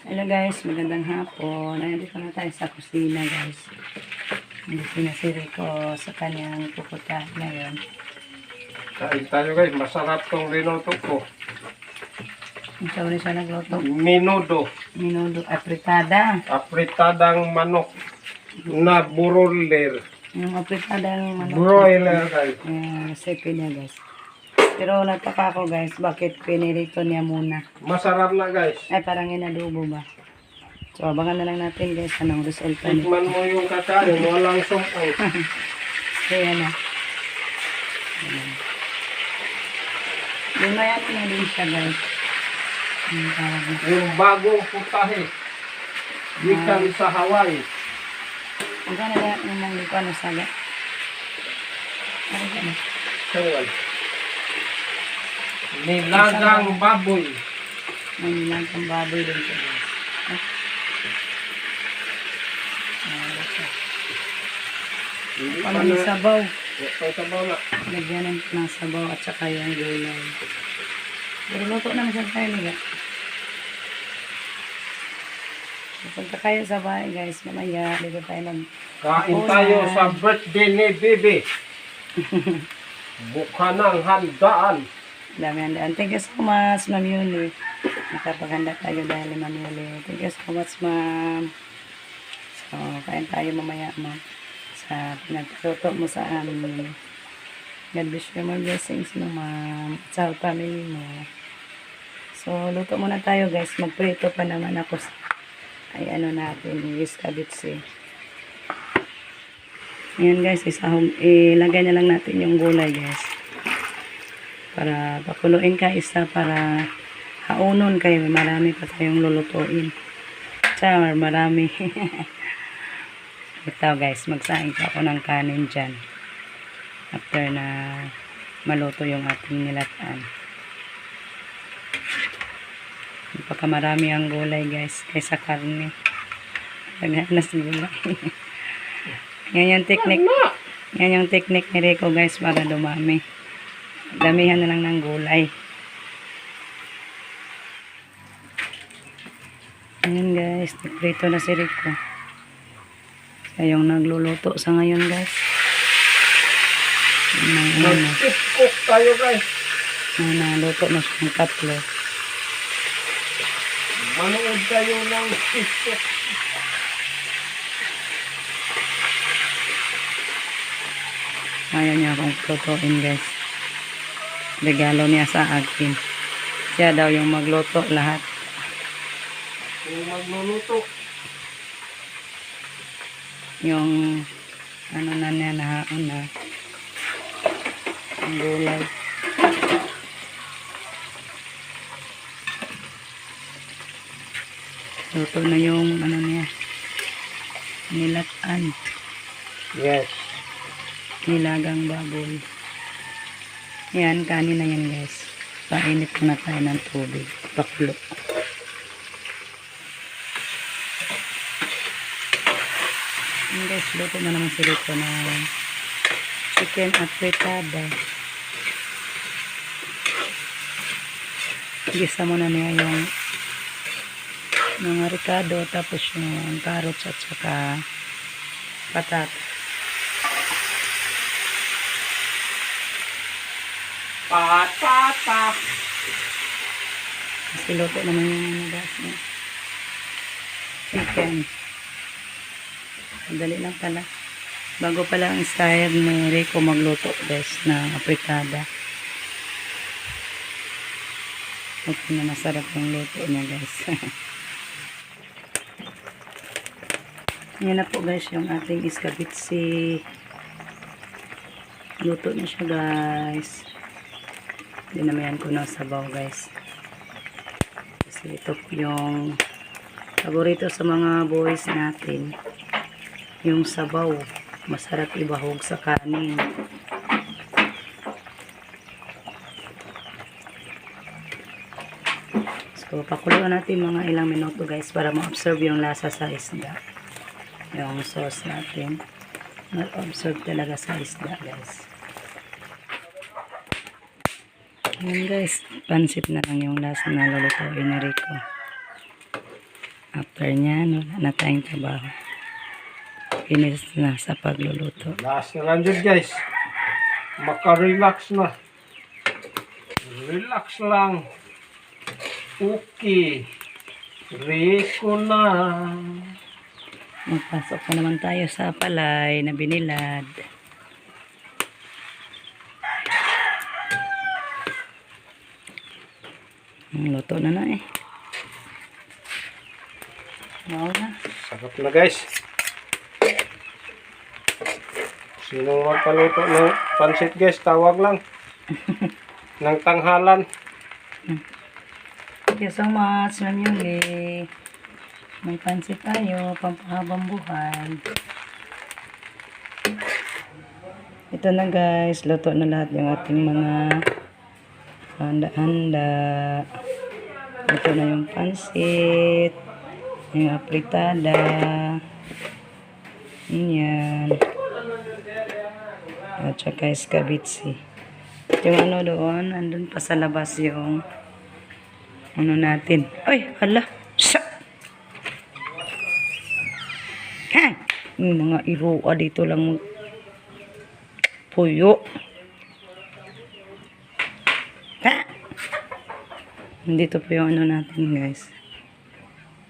Hello guys, magandang hapon. Nandito na tayo sa kusina guys. Nandito na si Rico sa kanyang pupunta ngayon. Kain tayo guys, masarap tong rinoto ko. Ito ulit siya nagluto. Menudo, Minudo apritada. apritadang manok na broiler. Yung apritadang manok. Broiler guys. Yung recipe niya guys. Pero nataka ko guys, bakit pinirito niya muna? Masarap na guys. Ay parang inadubo ba? So abangan na lang natin guys anong resulta niya. Tikman mo yung kakain, walang sumpay. Kaya na. Lumayan na din siya guys. Yung tawag niya. Yung bagong putahe. Gikan sa Hawaii. Ang gana na namang di ko ano saga. Ano ka na? Sawan. Nilagang baboy. May nilagang baboy din siya guys. Ano yung sabaw? Ito sabaw na. Lagyan ng sabaw at saka yung gulay. Pero luto naman siya tayo nila. Punta kayo sa bahay guys. Mamaya dito tayo mag... Kain tayo sa birthday ni Bibi. Bukha ng handaan. Dami handaan. Thank you so much, Ma'am Yuli. Nakapaghanda tayo dahil Ma'am Yuli. Thank you so much, Ma'am. So, kain tayo mamaya, Ma'am. Sa pinagluto mo sa amin. God bless you, more blessings mo, Ma'am. At sa family mo. So, luto muna tayo, guys. Magprito pa naman ako sa ay ano natin, iskabitsi. Ayan, guys. Ilagay na lang natin yung gulay, guys. Para pakuluin ka isa para haunon kayo. Marami pa tayong lulutuin. Char, marami. Ito guys, magsaing pa ako ng kanin dyan. After na maluto yung ating nilatan. Marami ang gulay guys, kaysa karne. Naghanas gulay. Yan yung technique. Yan yung technique ni Rico guys para dumami. Damihan na lang ng gulay. Ayan guys, nagprito na si Rico. Siya yung nagluluto sa ngayon guys. Mag-cook tayo guys. Naluto na siya ng tatlo. Manood tayo ng TikTok. Ayaw niya akong lutuin guys. Regalo niya sa akin. Siya daw yung magluto lahat. Yung magluluto. Yung ano na niya nahaon na. Ang gulay. Luto na yung ano niya. Nilatan. Yes. Nilagang baboy. Yan, kanin na yan guys. Painit na tayo ng tubig. Pakulo. Yan guys, luto na naman si Rico na chicken apretada. Gisa mo na niya yung mga ricado tapos yung carrots at saka patata. Patata. Kasi luto naman yung gas niya. Chicken. Madali lang pala. Bago pala ang style ni Rico magluto guys ng apritada. Okay na masarap yung luto niya guys. Yan na po guys yung ating iskabitsi. Luto na siya guys. Dinamayan ko ng sabaw guys. Kasi ito po yung paborito sa mga boys natin. Yung sabaw. Masarap ibahog sa kanin. So pakuluan natin mga ilang minuto guys para ma-absorb yung lasa sa isda. Yung sauce natin. Ma-absorb talaga sa isda guys. Ayan guys, pansit na lang yung last na lulutuin ni Rico. After niyan, wala na tayong trabaho. Finish na sa pagluluto. Last na lang dyan guys. Maka-relax na. Relax lang. Okay. Reko na. Magpasok na naman tayo sa palay na binilad. Luto na na eh. Wow na. Sarap na guys. Sino magpaluto ng pansit guys, tawag lang. Ng tanghalan. Thank you so much, Ma'am Yuli. May pansit tayo, pampahabang buhay. Ito na guys, luto na lahat yung ating mga handa-handa. Ito na yung pansit, yung apritada. Yan. At saka escabitsi. Yung ano doon, andun pa sa labas yung ano natin. Ay, hala. Sa. Ha! Yung mga iroa dito lang puyo. Ha! Dito po yung ano natin guys.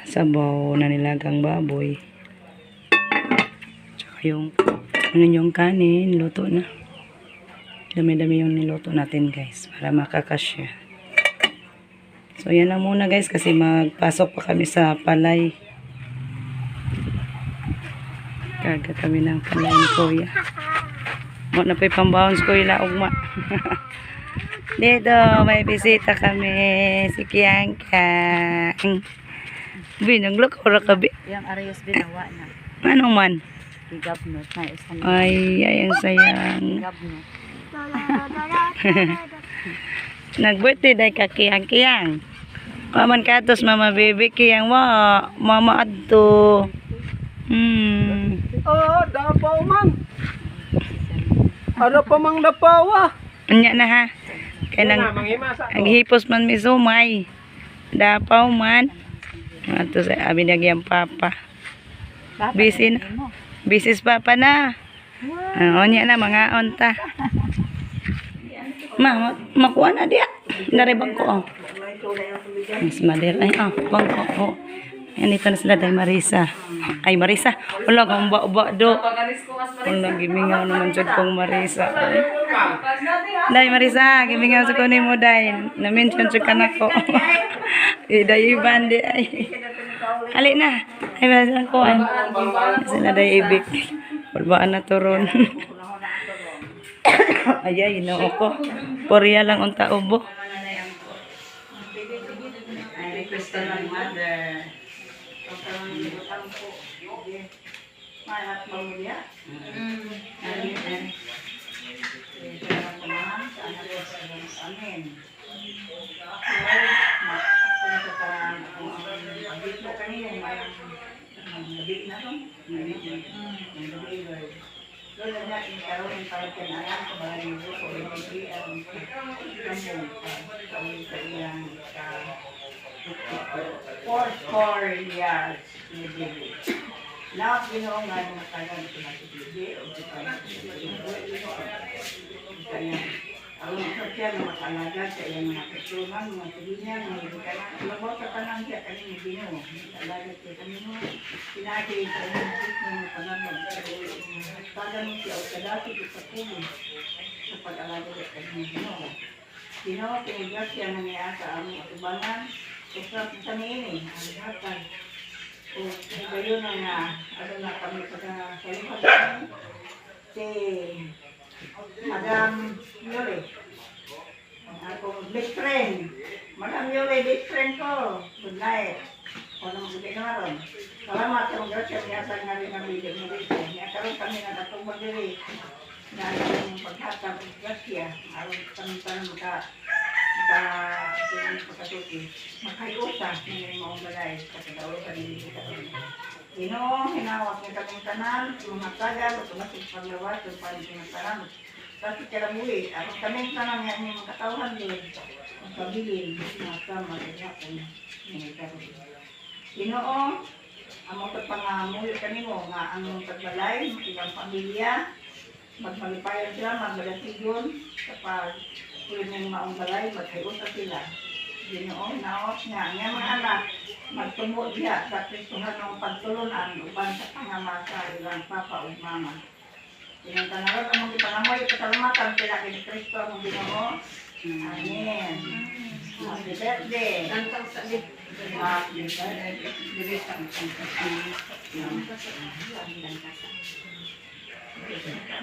Sabaw na nilagang baboy. Tsaka yung ano yung kanin, luto na. Dami-dami yung niluto natin guys para makakasya. So yan lang muna guys kasi magpasok pa kami sa palay. Kaga kami ng palay ni Kuya. Mo na pa'y pambaons ko ila ugma. Dito may bisita kami si Kiang Kiang. Binanglok ora ka bi. Yang Arius binawa na. Ano man? Igabnot na isang Ay, ayang sayang. igabnot. Nag-birthday day ka Kiang. Kaman katos mama baby Kiang mo. Mama adto. Ah, dapaw man. Ano pa mang dapawa? Anya na ha. Kaya Yan na, nang manghimasa ang ko. hipos man mi sumay. Dapaw man. Ato sa abi nagyang papa. Busy na. Bisis papa na. Nya na mga onta. Makuha na dia. Naribang ko oh. Mas mader ay bangko oh. Yan dito na sila day Marisa. Ay Marisa, wala kang ba do. Wala gimingaw naman jud kong Marisa. Day Marisa, gimingaw sa kunin mo day. Na-mention jud kanako. Day bande ay. Ali na. Ay basta ko an. Sila day ibig. Walbaan na turon. Ay inoo ko. Porya lang unta ubo. Ay request ng mother. Four yards. Now, ginawa nga ng matagal ito na sige o kaya ang mga na makalaga sa iyang mga kasunan, mga tulinyan, mga ibigana. Labaw sa tanang siya kanina ginawa. Makalaga siya kanina. Pinagay sa iyang mga pananag. Taga mo siya o kadati sa pulo sa pag-alaga siya kanina ginawa. Ginawa, pinigas siya na niya sa aming atubangan. Usap sa nini, ang hatag. O kayo na nga, ano na kami sa kalimutan namin, si Madam Yuri, akong best friend. Madam Yuri, best friend ko. Good night. O naman hindi na ron. Salamat sa mga siya, niyasag nga rin ang bilig mo dito. Niyakaroon kami na katong magdiri na yung paghatag ng gasya. Aron kami parang pagkatuti. Makayusa na yung mga balay sa kagawin sa nilili ka rin. Hinawak niya kaming tanan, mga tagal, automatic paglawas, yung paling pinagtaran. Kasi kaya muli, ako kaming tanan nga yung mga katawhan din. Ang pabilin, mga sama, kaya kung nangyay ka rin. Ginoo, amo ta pangamuyo kanimo nga ang pagbalay ilang pamilya magmalipayan sila, magbalatigon kapag tuloy ng maong balay, magkayuta sila. Ginoo, naos nga, nga mga anak, magtumo diya sa Kristohan ng pagtulunan uban sa pangamasa ilang papa o mama. Pinagtanarot ang mga ipangamoy, pasalamatan sila kini Kristo ang Ginoo. Amen. Happy birthday. Happy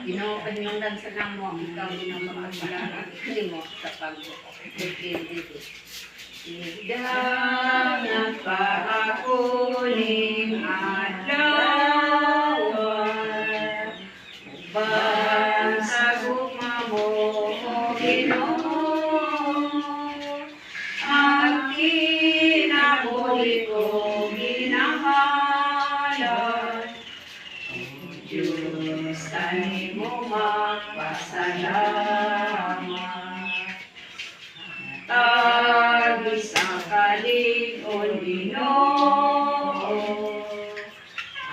Ginoo, paningnan sa namo, ikaw din ang mapagmularan mo sa pag-ibig. Idangan pa ako ning adlaw, uban sa gugma mo, Ginoo, ang kinabuhi ko ginamahalan. Diyos, tayo mo magpasalamat. Tagis ang kalig-on, Ginoo,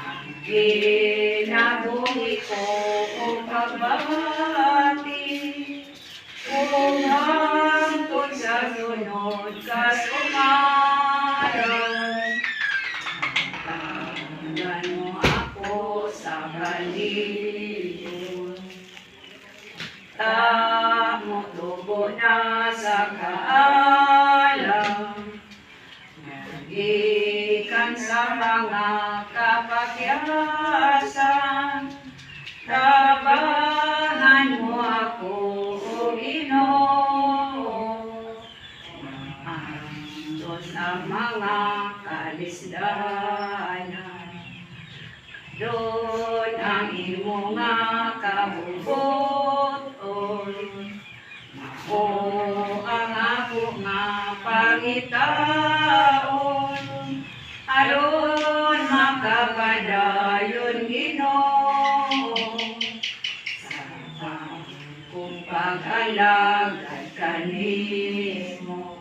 ang kinabuhi ko o pagbati, kung hangtod sa sunod kasumaran. Tanggan mo ako sa kaligod. Tamo tubo na sa kaalam, gikan sa mga kapakyasan. Tabangan mo ako, O Ginoo, andon sa mga kalisdanan. Doon ang imo nga kabubuton, mao ang ako nga pangitaon, aron makapadayon, Ginoo, sa kung pag-alagad kanimo.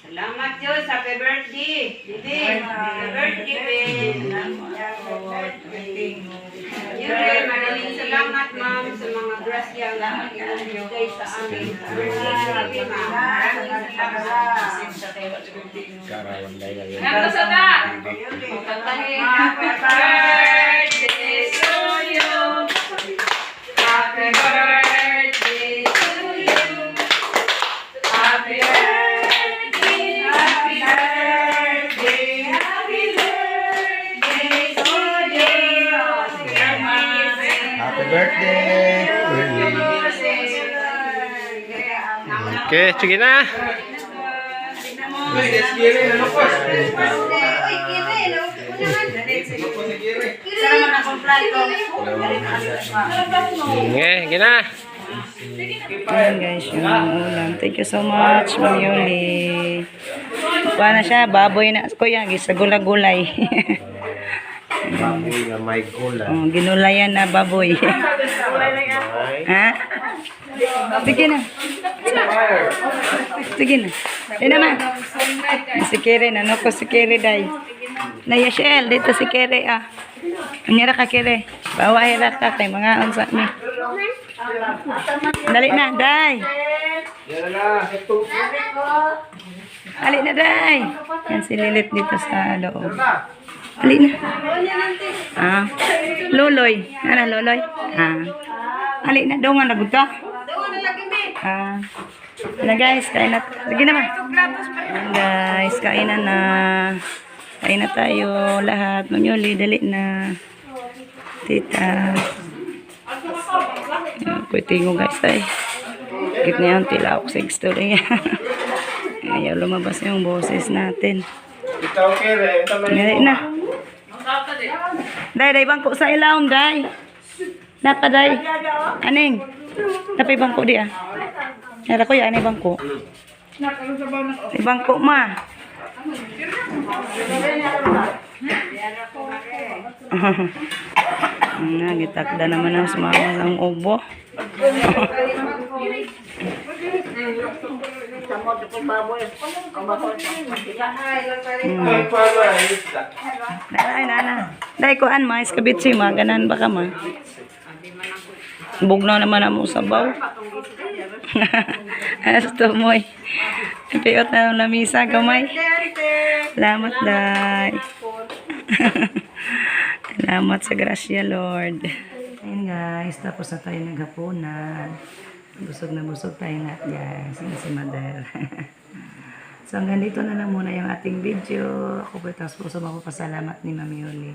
Salamat Diyos, happy birthday, Bibi. Happy birthday, Bibi. Yure, maraming salamat, ma'am, sa mga grasya na ibigay sa amin. Birthday, ma'am. Maraming salamat. Karawan dahil lang yun. Happy birthday to you. Happy birthday to you. Happy birthday, happy birthday, happy birthday to you. Happy birthday! Okay, sige na. Sige na. Ayan guys, yung ulam. Thank you so much, Ma'am Yuli. Kuha na siya, baboy na. Kuya, sa gulay-gulay. Baboy na may gulay. Oh, ginulayan na baboy. Ha? Sige na. Sige na. Ay naman. Si Kere, ano ko si Kere, day. Na Yashel, dito si Kere, ah. Anyara ka, Kere. Bawa hira ka kay mga unsa ni. Dali na, day. Yan na, ito. Dali na, day. Yan si Lilit dito sa loob. Dali na. Ah. Loloy. Ano, Loloy? Ah. Dali na, daw nga nagod ka. Ah. Na guys, kain na. Sige naman. Ayan guys, kain na. Kain na tayo lahat. Ma'am Yuli, dali na. Tita. Kuitingo guys ay. Git na yung tilawak sa story. Ayaw lumabas yung boses natin. Ikaw, Kere. Ito na Dali na. Day, bangko sa ilawom, day. Napa, day. Aning. Napay bangko di ah. Nara ko yan, bangko. Bangko ma. Gitakda naman ang sumama ng ubo. Ay, para, isda. Ay, nana. Dahil kuan ma, iskabitsi ma, ganan ba ka ma? Bugnaw naman na mo sabaw. Asto mo eh. Piot na ng lamisa, gamay. Salamat, Day. Salamat sa grasya, Lord. Ayun guys, tapos na tayo naghapunan. Busog na busog tayo lahat guys. Yan si Mother. So hanggang dito na lang muna yung ating video. Ako po tapos puso magpapasalamat ni Mami Yuli.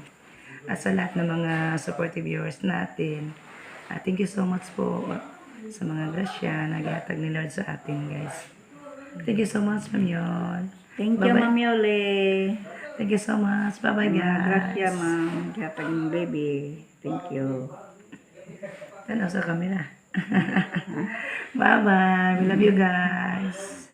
At sa lahat ng mga supportive viewers natin. Thank you so much po sa mga grasya na gatag ni Lord sa atin guys. Thank you so much, Mami Yul. Thank you, Bye-bye. Ma'am Yoli. Thank you so much. Bye-bye guys. Gracias, ma'am. Gatag ng baby. Thank you. Tanaw sa camera. Bye-bye. We love you guys.